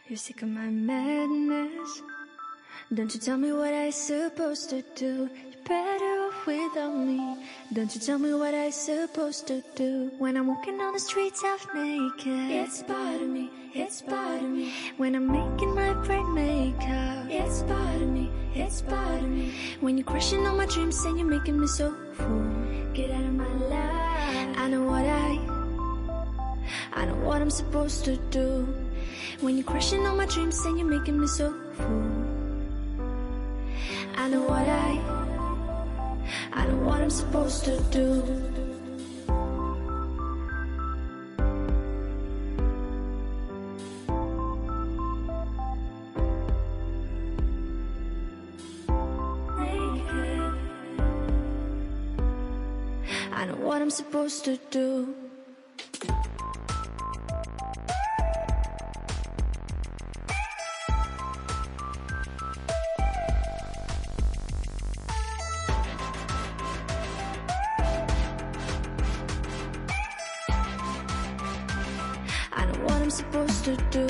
You're sick of my madness. Don't you tell me what I supposed to do. You're better off without me. Don't you tell me what I supposed to do. When I'm walking on the streets half naked, it's part of me, it's part of me. When I'm making my bright makeup, it's part of me, it's part of me. When you're crushing on my dreams and you're making me so full, get out of my life. I know what I'm supposed to do. When you're crushing on my dreams and you're making me so full, I know what I'm supposed to do. I know what I'm supposed to do. I know what I'm supposed to do.